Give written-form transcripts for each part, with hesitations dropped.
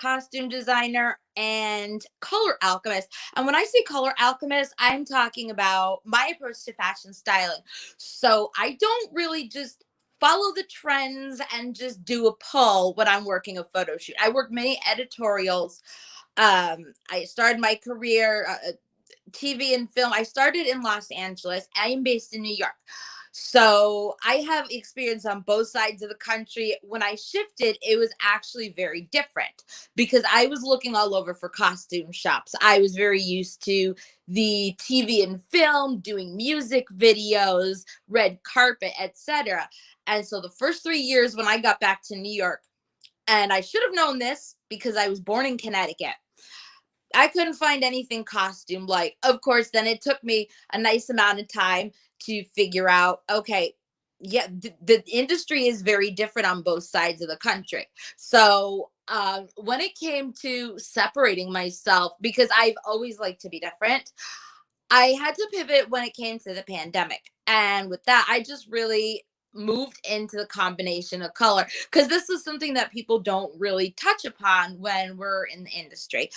costume designer, and color alchemist. And when I say color alchemist, I'm talking about my approach to fashion styling. So I don't really just follow the trends and just do a pull when I'm working a photo shoot. I work many editorials. I started my career TV and film. I started in Los Angeles. I am based in New York. So I have experience on both sides of the country. When I shifted, it was actually very different because I was looking all over for costume shops. I was very used to the TV and film, doing music videos, red carpet, etc. And so the first 3 years when I got back to New York, and I should have known this because I was born in Connecticut, I couldn't find anything costume like. Of course, then it took me a nice amount of time to figure out, okay, yeah, the industry is very different on both sides of the country. So when it came to separating myself, because I've always liked to be different, I had to pivot when it came to the pandemic. And with that, I just really moved into the combination of color because this is something that people don't really touch upon when we're in the industry.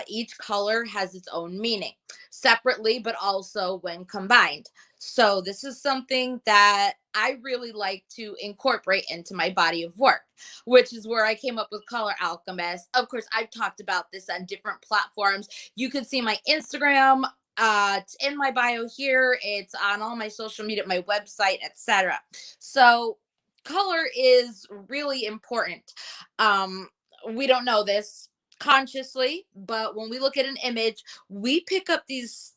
Each color has its own meaning separately, but also when combined. So this is something that I really like to incorporate into my body of work, which is where I came up with Color Alchemist. Of course, I've talked about this on different platforms. You can see my Instagram. It's in my bio here. It's on all my social media, my website, etc. So color is really important. Um, we don't know this consciously, but when we look at an image, we pick up these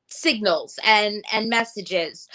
signals and messages.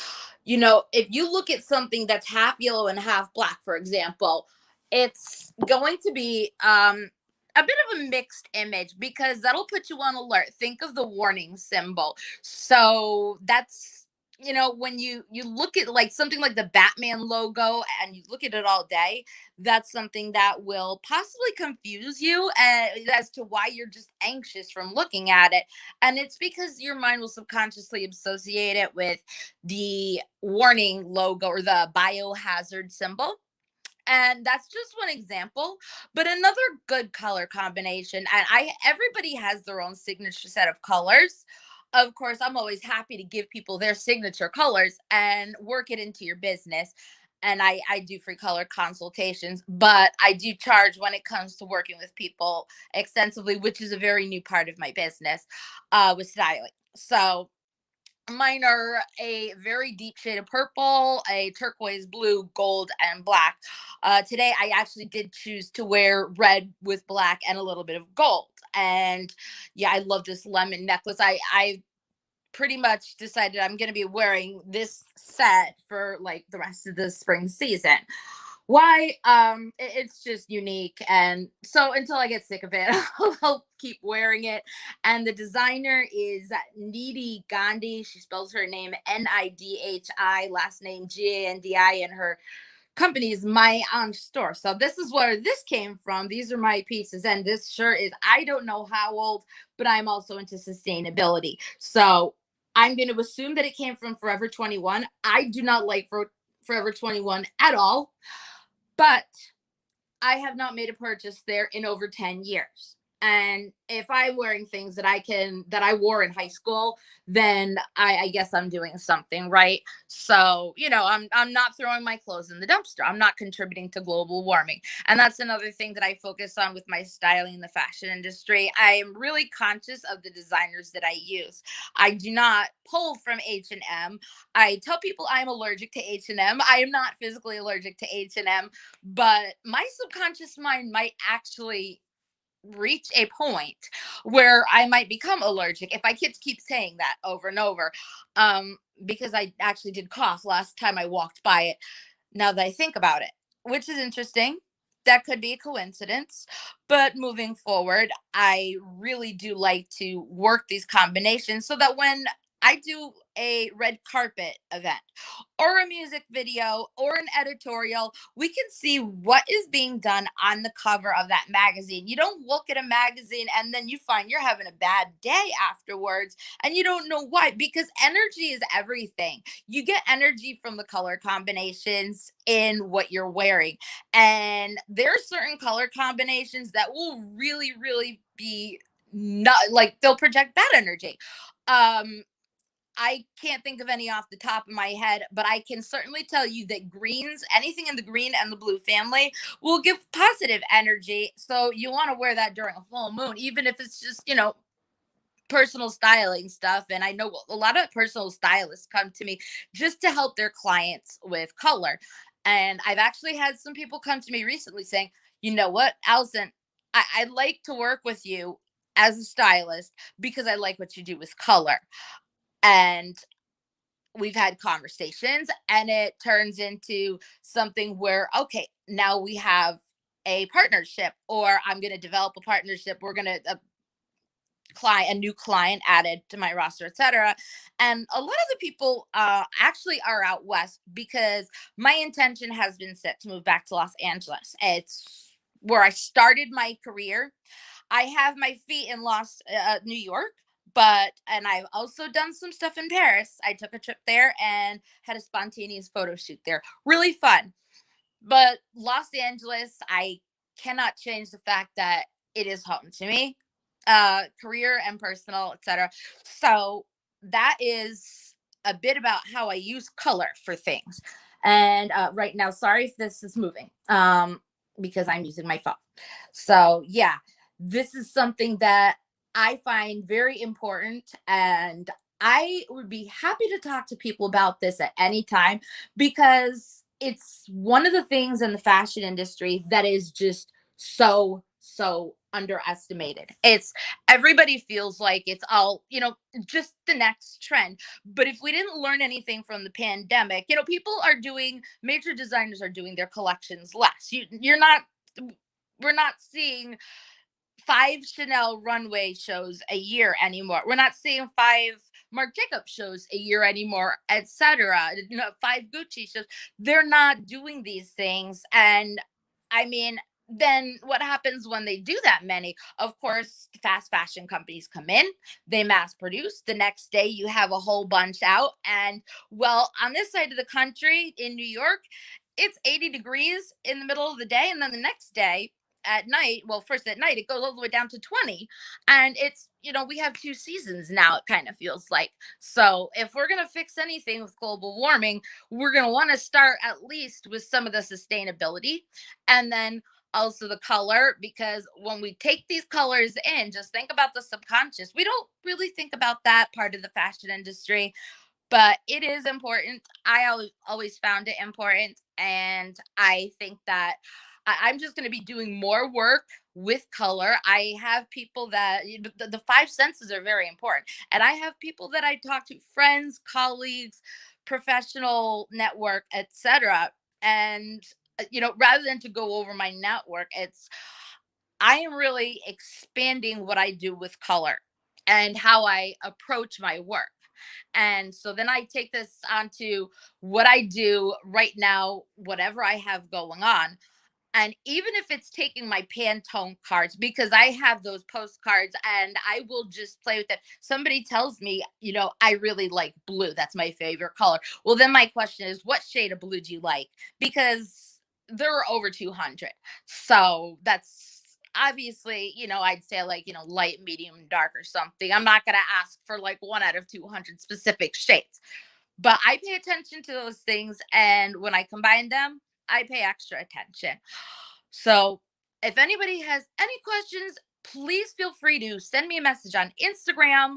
You know, if you look at something that's half yellow and half black, for example, it's going to be a bit of a mixed image because that'll put you on alert. Think of the warning symbol. So that's, you know, when you look at like something like the Batman logo and you look at it all day, that's something that will possibly confuse you as to why you're just anxious from looking at it. And it's because your mind will subconsciously associate it with the warning logo or the biohazard symbol. And that's just one example, but another good color combination, and I everybody has their own signature set of colors. Of course, I'm always happy to give people their signature colors and work it into your business. And I do free color consultations, but I do charge when it comes to working with people extensively, which is a very new part of my business with styling. So mine are a very deep shade of purple, a turquoise blue, gold, and black. Today, I actually did choose to wear red with black and a little bit of gold. And yeah, I love this lemon necklace. I pretty much decided I'm going to be wearing this set for like the rest of the spring season. Why? It's just unique, and so until I get sick of it, I'll keep wearing it. And the designer is Nidhi Gandhi. She spells her name Nidhi, last name Gandi, and her company is My Own Store. So this is where this came from. These are my pieces, and this shirt is, I don't know how old, but I'm also into sustainability. So I'm going to assume that it came from Forever 21. I do not like Forever 21 at all, but I have not made a purchase there in over 10 years. And if I'm wearing things that I wore in high school, then I guess I'm doing something right. So, you know, I'm not throwing my clothes in the dumpster. I'm not contributing to global warming. And that's another thing that I focus on with my styling in the fashion industry. I am really conscious of the designers that I use. I do not pull from H&M. I tell people I'm allergic to H&M. I am not physically allergic to H&M, but my subconscious mind might actually reach a point where I might become allergic if I keep saying that over and over. Because I actually did cough last time I walked by it. Now that I think about it, which is interesting. That could be a coincidence. But moving forward, I really do like to work these combinations so that when I do a red carpet event or a music video or an editorial, we can see what is being done on the cover of that magazine. You don't look at a magazine and then you find you're having a bad day afterwards and you don't know why, because energy is everything. You get energy from the color combinations in what you're wearing. And there are certain color combinations that will really, really be not like they'll project bad energy. Um, I can't think of any off the top of my head, but I can certainly tell you that greens, anything in the green and the blue family, will give positive energy. So you want to wear that during a full moon, even if it's just, personal styling stuff. And I know a lot of personal stylists come to me just to help their clients with color. And I've actually had some people come to me recently saying, you know what, Alison, I like to work with you as a stylist because I like what you do with color. And we've had conversations and it turns into something where, okay, now we have a partnership, or I'm going to develop a partnership, we're going to a new client added to my roster, etc. And a lot of the people actually are out west because my intention has been set to move back to Los Angeles. It's where I started my career. I have my feet in New York, and I've also done some stuff in Paris. I took a trip there and had a spontaneous photo shoot there. Really fun. But Los Angeles, I cannot change the fact that it is home to me, career and personal, etc. So that is a bit about how I use color for things. And right now, sorry if this is moving, because I'm using my phone. So yeah, this is something that I find very important, and I would be happy to talk to people about this at any time, because it's one of the things in the fashion industry that is just so underestimated. It's Everybody feels like it's all, just the next trend. But if we didn't learn anything from the pandemic, people are doing major designers are doing their collections less. You're not We're not seeing 5 Chanel runway shows a year anymore. We're not seeing 5 Marc Jacobs shows a year anymore, etc. 5 Gucci shows. They're not doing these things. And I mean, then what happens when they do that many? Of course, fast fashion companies come in, they mass produce. The next day, you have a whole bunch out. And well, on this side of the country in New York, it's 80 degrees in the middle of the day. And then the next day, at night, well, first at night, it goes all the way down to 20. And we have 2 seasons now, it kind of feels like. So if we're going to fix anything with global warming, we're going to want to start at least with some of the sustainability, and then also the color, because when we take these colors in, just think about the subconscious. We don't really think about that part of the fashion industry, but it is important. I always found it important. And I think that I'm just going to be doing more work with color. I have people that the 5 senses are very important. And I have people that I talk to, friends, colleagues, professional network, etc. And, rather than to go over my network, I am really expanding what I do with color and how I approach my work. And so then I take this onto what I do right now, whatever I have going on. And even if it's taking my Pantone cards, because I have those postcards and I will just play with it. Somebody tells me, I really like blue. That's my favorite color. Well, then my question is, what shade of blue do you like? Because there are over 200. So that's obviously, I'd say like, light, medium, dark or something. I'm not going to ask for like one out of 200 specific shades, but I pay attention to those things. And when I combine them, I pay extra attention. So if anybody has any questions, please feel free to send me a message on Instagram.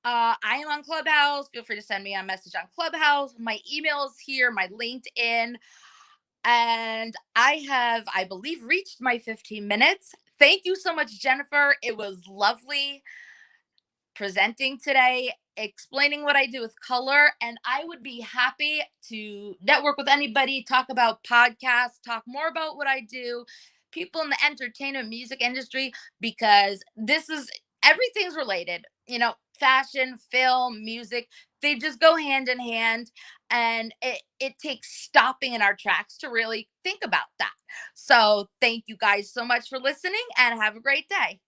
I am on Clubhouse. Feel free to send me a message on Clubhouse. My email is here, my LinkedIn. And I believe, reached my 15 minutes. Thank you so much, Jennifer. It was lovely presenting today, explaining what I do with color. And I would be happy to network with anybody, talk about podcasts, talk more about what I do, people in the entertainment music industry, because everything's related. fashion, film, music, they just go hand in hand. And it takes stopping in our tracks to really think about that. So thank you guys so much for listening and have a great day.